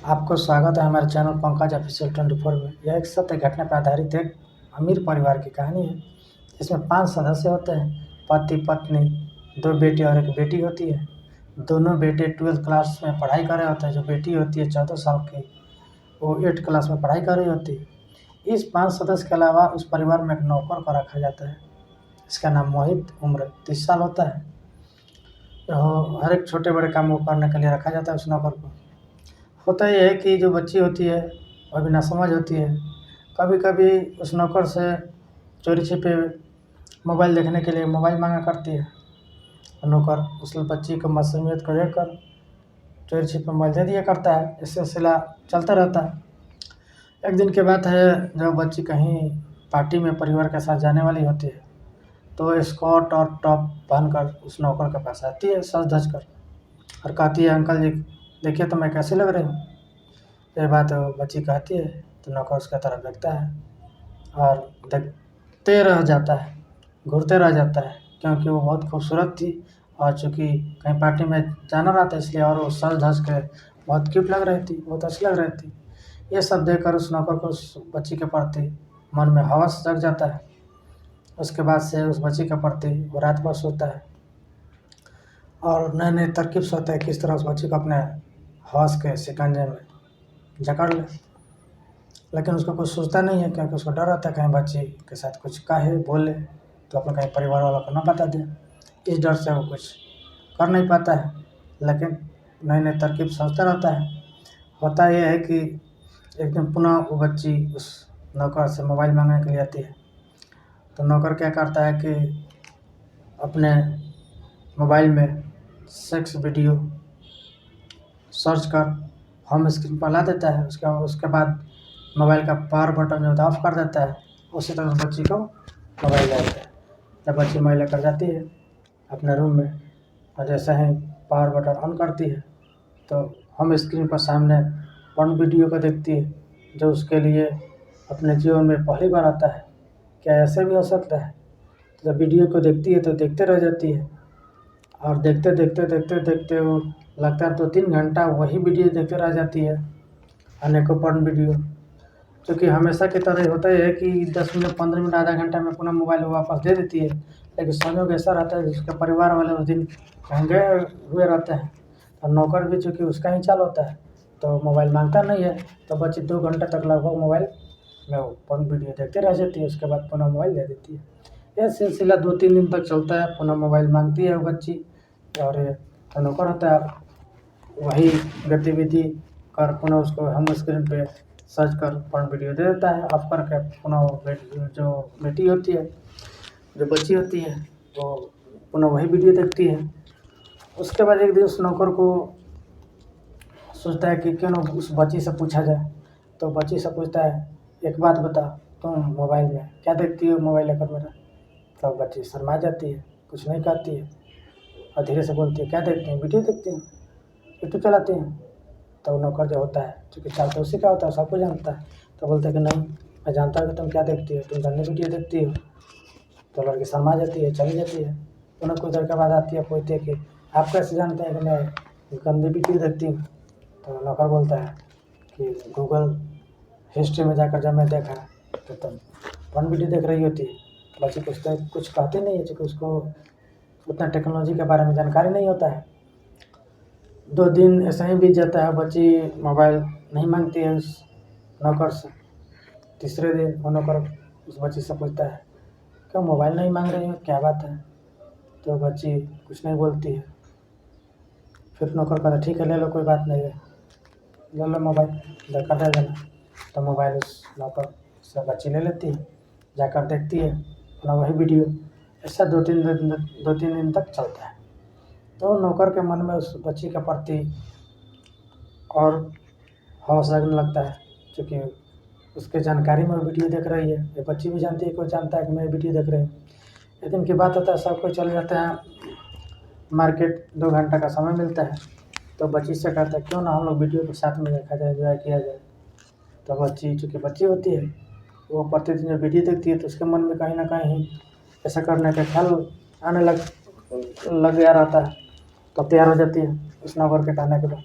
आपको स्वागत है हमारे चैनल पंकज ऑफिशियल 24 में। यह एक सत्य घटना पर आधारित एक अमीर परिवार की कहानी है। इसमें 5 सदस्य होते हैं: पति, पत्नी, 2 बेटे और 1 बेटी होती है। दोनों बेटे 12th क्लास में पढ़ाई कर रहे होते हैं। जो बेटी होती है 14 साल की, वो 8th क्लास में पढ़ाई कर रही होती है। इस 5 सदस्य के अलावा उस परिवार में एक नौकर को रखा जाता है। इसका नाम मोहित, उम्र 30 साल होता है। हर एक छोटे बड़े काम को करने के लिए रखा जाता है उस नौकर को। होता ये है कि जो बच्ची होती है वो भी नासमझ होती है। कभी कभी उस नौकर से चोरी छिपे मोबाइल देखने के लिए मोबाइल मांगा करती है। नौकर उस बच्ची को मासूमियत को देखकर चोरी छिपे मोबाइल दे दिया करता है। इस सिलसिला चलता रहता है। एक दिन की बात है, जब बच्ची कहीं पार्टी में परिवार के साथ जाने वाली होती है तो स्कर्ट और टॉप पहनकर उस नौकर के पास आती है सज धज कर, और कहती है, अंकल जी देखिए तो मैं कैसी लग रही हूँ। ये बात बच्ची कहती है तो नौकर उसकी तरफ देखता है और देखते रह जाता है, घूरते रह जाता है, क्योंकि वो बहुत खूबसूरत थी और चूँकि कहीं पार्टी में जाना रहा था इसलिए, और वो सज धज के बहुत क्यूट लग रही थी, बहुत अच्छी लग रही थी। ये सब देखकर उस नौकर को उस बच्ची के प्रति मन में हवस जग जाता है। उसके बाद से उस बच्ची के प्रति वो रात भर सोता है और नए नए तरकीब सोचता है किस तरह उस बच्ची को अपने हवस के शिकंजे में जकड़ ले। लेकिन उसको कुछ सोचता नहीं है, क्योंकि उसको डर रहता है कहीं बच्ची के साथ कुछ कहे बोले तो अपने कहीं परिवार वालों को ना बता दे। इस डर से वो कुछ कर नहीं पाता है, लेकिन नई नई तरकीब सोचता रहता है। होता यह है कि एक दिन पुनः वो बच्ची उस नौकर से मोबाइल मांगने के लिए आती है। तो नौकर क्या करता है कि अपने मोबाइल में सेक्स वीडियो सर्च कर होम स्क्रीन पर ला देता है। उसके बाद मोबाइल का पावर बटन जो होता है ऑफ कर देता है। उसी तरह उस बच्ची को मोबाइल ले आता है। जब बच्ची मोबाइल लेकर जाती है अपने रूम में, और जैसे ही पावर बटन ऑन करती है तो होम स्क्रीन पर सामने पोर्न वीडियो को देखती है, जो उसके लिए अपने जीवन में पहली बार आता है। क्या ऐसे भी हो सकता है? तो जब वीडियो को देखती है तो देखते रह जाती है, और देखते देखते देखते देखते वो लगातार 2-3 घंटा वही वीडियो देखते रह जाती है, अनेकों पोर्न वीडियो। क्योंकि हमेशा की तरह होता है कि 10 मिनट, 15 मिनट, आधा घंटा में पुनः मोबाइल वापस दे देती है। लेकिन संयोग ऐसा रहता है जिसके परिवार वाले उस दिन कहीं गए हुए रहते हैं, और नौकर भी चूँकि उसका ही चाल होता है तो मोबाइल मांगता नहीं है। तो बच्ची 2 घंटे तक लगभग मोबाइल में वो पोर्न वीडियो देखते रह जाती है। उसके बाद पुनः मोबाइल दे देती है। यह सिलसिला 2-3 दिन तक चलता है। पुनः मोबाइल मांगती है वो बच्ची, और ये जो नौकर होता है वही गतिविधि कर पुनः उसको होम स्क्रीन पे सर्च कर पोर्न वीडियो दे देता है ऑफ करके। पुनः वो जो बेटी होती है, जो बच्ची होती है, वो पुनः वही वीडियो देखती है। उसके बाद एक दिन उस नौकर को सोचता है कि क्यों ना उस बच्ची से पूछा जाए। तो बच्ची से पूछता है, एक बात बता, तुम मोबाइल में क्या देखती हो मोबाइल लेकर मेरा? तो बच्ची शर्मा जाती है, कुछ नहीं कहती है, और धीरे से बोलती है, क्या देखती हैं? वीडियो देखती हैं, यूट्यूब चलाती हैं। तो नौकर जो होता है, चूँकि चाल तो उसी का होता है, सब कुछ जानता है, तो बोलता है कि नहीं, मैं जानता हूँ कि तुम क्या देखती हो, तुम गंदी वीडियो देखती हो। तो लड़की शर्मा जाती है, चली जाती है। पुनः कुछ देर के बाद आती है, पूछती है कि आप कैसे जानते हैं कि मैं गंदी वीडियो देखती हूँ? तो नौकर बोलता है कि गूगल हिस्ट्री में जाकर जब मैं देखा तो तुम पोर्न वीडियो देख रही होती है। बच्ची कुछ कहती नहीं है, क्योंकि उसको उतना टेक्नोलॉजी के बारे में जानकारी नहीं होता है। 2 दिन ऐसे ही बीत जाता है, बच्ची मोबाइल नहीं मांगती है उस नौकर से। तीसरे दिन वो नौकर उस बच्ची से पूछता है, क्यों मोबाइल नहीं मांग रही हो, क्या बात है? तो बच्ची कुछ नहीं बोलती है। फिर नौकर कहता है, ठीक है ले लो, कोई बात नहीं है, ले लो मोबाइल, जाकर दे देना। तो मोबाइल उस नौकर से बच्ची ले लेती है, जाकर देखती है अपना वही वीडियो। ऐसा 2-3 दिन तक चलता है। तो नौकर के मन में उस बच्ची के प्रति और हौस जगने लगता है, क्योंकि उसके जानकारी में वीडियो देख रही है। ये बच्ची भी जानती है, कोई जानता है कि मैं वीडियो देख रही हूँ। एक दिन की बात होता है, सब कोई चले जाते हैं मार्केट, 2 घंटा का समय मिलता है। तो बच्ची से कहता है, क्यों ना हम लोग वीडियो को साथ में देखा जाए, एंजॉय किया जाए। तो बच्ची चूँकि बच्ची होती है, वो प्रतिदिन जब वीडियो देखती है तो उसके मन में कहीं ना कहीं ऐसा करने का ख्याल आने लग गया रहता है। तो तैयार हो जाती है उस नौकर के कहने के बाद।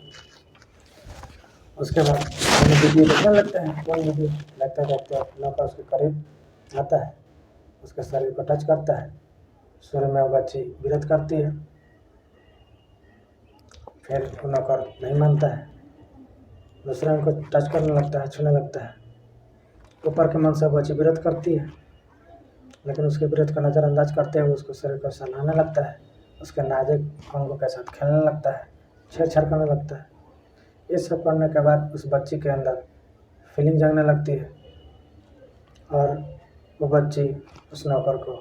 उसके बाद मैंने वीडियो देखने लगते हैं, कोई वीडियो देखते देखते नौकर उसके करीब आता है, उसके शरीर को टच करता है। शुरू में वो बच्ची विरोध करती है, फिर वो नौकर नहीं मानता है, दूसरा उनको टच करने लगता है, छूने लगता है। ऊपर के मन से बच्ची विरोध करती है, लेकिन उसके विरोध का नज़रअंदाज करते हुए उसको शरीर को सहलाने लगता है, उसके नाजुक अंगों के साथ खेलने लगता है, छेड़छाड़ करने लगता है। ये सब करने के बाद उस बच्ची के अंदर फीलिंग जगने लगती है और वो बच्ची उस नौकर को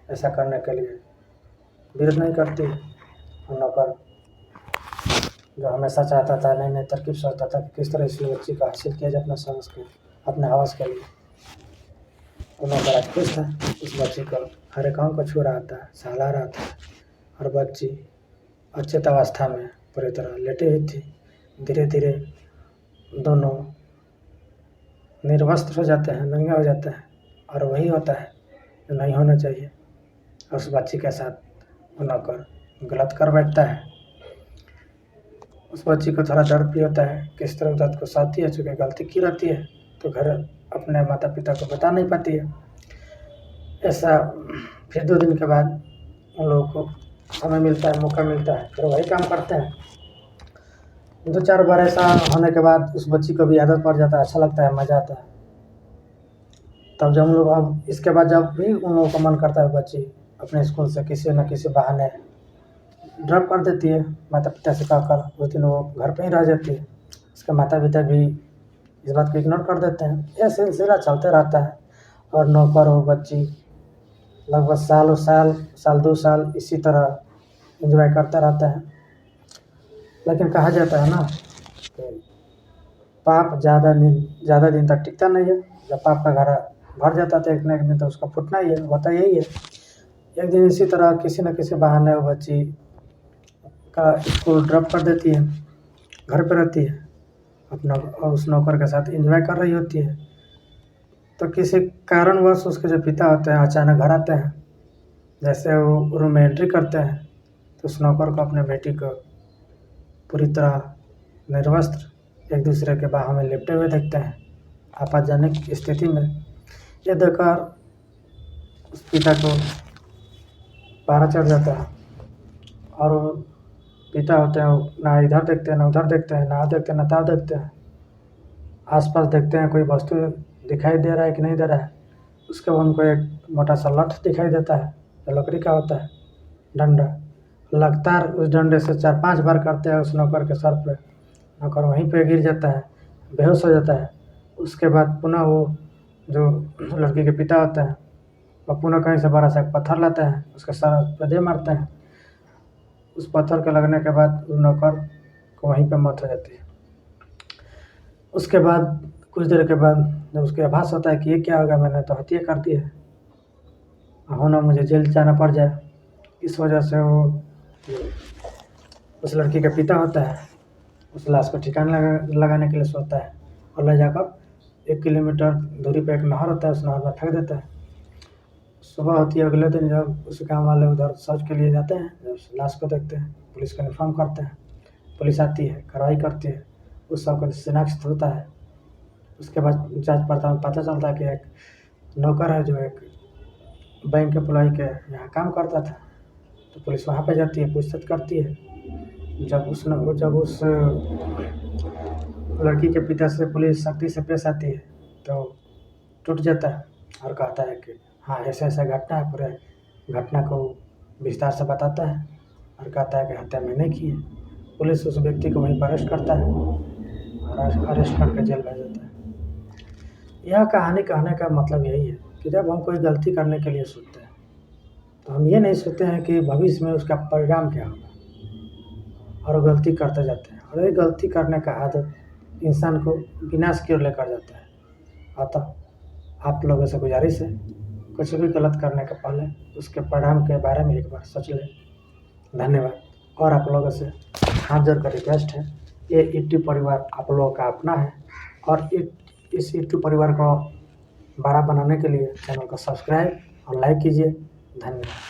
ऐसा करने के लिए विरोध नहीं करती है। वो नौकर जो हमेशा चाहता था, नई नई तरकीब सोचता था कि किस तरह इस बच्ची को हासिल किया जाए अपने समझ के, अपने हवस के लिए। वो नौकर आज खुश था, उस बच्ची को हर एक अंग को छू रहा था, सहला रहा था और बच्ची अचेत अवस्था में पूरी तरह लेटी हुई थी। धीरे धीरे दोनों निर्वस्त्र हो जाते हैं, नंगे हो जाते हैं और वही होता है जो नहीं होना चाहिए। और उस बच्ची के साथ वो नौकर गलत कर बैठता है। उस बच्ची को थोड़ा दर्द भी होता है, किस तरह दर्द को सहती है, चूँकि गलती की रहती है तो घर अपने माता पिता को बता नहीं पाती है। ऐसा फिर 2 दिन के बाद उन लोगों को समय मिलता है, मौका मिलता है, फिर वही काम करते हैं। 2-4 बार ऐसा होने के बाद उस बच्ची को भी आदत पड़ जाता है, अच्छा लगता है, मज़ा आता है। तब जब हम लोग अब इसके बाद जब भी उन लोगों का मन करता है, बच्ची अपने स्कूल से किसी न किसी बहाने ड्रॉप कर देती है, माता पिता से कहकर। उस दिन वो घर पे ही रह जाती है, उसके माता पिता भी इस बात को इग्नोर कर देते हैं। यह सिलसिला चलते रहता है और नौकर और बच्ची लगभग साल 2 साल इसी तरह एंजॉय करता रहता है। लेकिन कहा जाता है ना कि पाप ज़्यादा दिन तक टिकता नहीं है। जब पाप का घड़ा भर जाता है तो एक न एक दिन तो उसका फूटना ही है, होता यही है। एक दिन इसी तरह किसी न किसी बहाने वो बच्ची का स्कूल ड्रॉप कर देती है, घर पे रहती है, अपना उस नौकर के साथ एंजॉय कर रही होती है। तो किसी कारणवश उसके जो पिता होते हैं अचानक घर आते हैं। जैसे वो रूम में एंट्री करते हैं तो उस नौकर को अपने बेटी को पूरी तरह निर्वस्त्र एक दूसरे के बाहों में लिपटे हुए देखते हैं। आपातजनक स्थिति में यह देखकर उस पिता को पारा चढ़ जाता है और वो पिता होते हैं, वो ना इधर देखते हैं ना उधर देखते हैं, ना देखते हैं ना ताव देखते हैं। आसपास देखते हैं कोई वस्तु दिखाई दे रहा है कि नहीं दे रहा है। उसके बाद उनको एक मोटा सा लठ दिखाई देता है जो लकड़ी का होता है, डंडा। लगातार उस डंडे से 4-5 बार करते हैं उस नौकर के सर पे। नौकर वहीं पे गिर जाता है, बेहोश हो जाता है। उसके बाद पुनः वो जो लड़की के पिता होते हैं वो पुनः कहीं से बड़ा सा पत्थर लाते हैं, उसके सर पे दे मारते हैं। उस पत्थर के लगने के बाद उस नौकर को वहीं पे मौत हो जाती है। उसके बाद कुछ देर के बाद जब उसको आभास होता है कि ये क्या होगा, मैंने तो हत्या कर दी है, होना मुझे जेल जाना पड़ जाए। इस वजह से वो उस लड़की का पिता होता है उस लाश को ठिकाने लगाने के लिए सोचता है और ले जाकर 1 किलोमीटर दूरी पे एक नहर होता है, उस नहर में फेंक देता है। सुबह होती है अगले दिन, जब उस गाँव वाले उधर शौच के लिए जाते हैं, जब उस लाश को देखते हैं, पुलिस को इन्फॉर्म करते हैं। पुलिस आती है, कार्रवाई करती है, उस सब को शिनाख्त होता है। उसके बाद जांच पड़ताल में पता चलता है कि एक नौकर है जो एक बैंक एम्प्लॉय के यहाँ काम करता था। तो पुलिस वहाँ पे जाती है, पूछताछ करती है। जब उस लड़की के पिता से पुलिस सख्ती से पेश आती है तो टूट जाता है और कहता है कि हाँ ऐसा ऐसा घटना है। पूरे घटना को विस्तार से बताता है और कहता है कि हत्या मैंने की है। पुलिस उस व्यक्ति को वहीं पर अरेस्ट करता है और अरेस्ट करके जेल भेज देता है। यह कहानी कहने का मतलब यही है कि जब हम कोई गलती करने के लिए सोचते हैं तो हम ये नहीं सोचते हैं कि भविष्य में उसका परिणाम क्या होगा, और वो गलती करते जाते हैं और ये गलती करने का आदत इंसान को विनाश की ओर लेकर जाता है। अतः आप लोगों से गुजारिश है, कुछ भी गलत करने के पहले उसके परिणाम के बारे में एक बार सोच लें। धन्यवाद। और आप लोगों से हाथ जोड़ कर रिक्वेस्ट है, ये यूट्यूब परिवार आप लोगों का अपना है और इस यूट्यूब परिवार को बड़ा बनाने के लिए चैनल को सब्सक्राइब और लाइक कीजिए। धन्यवाद।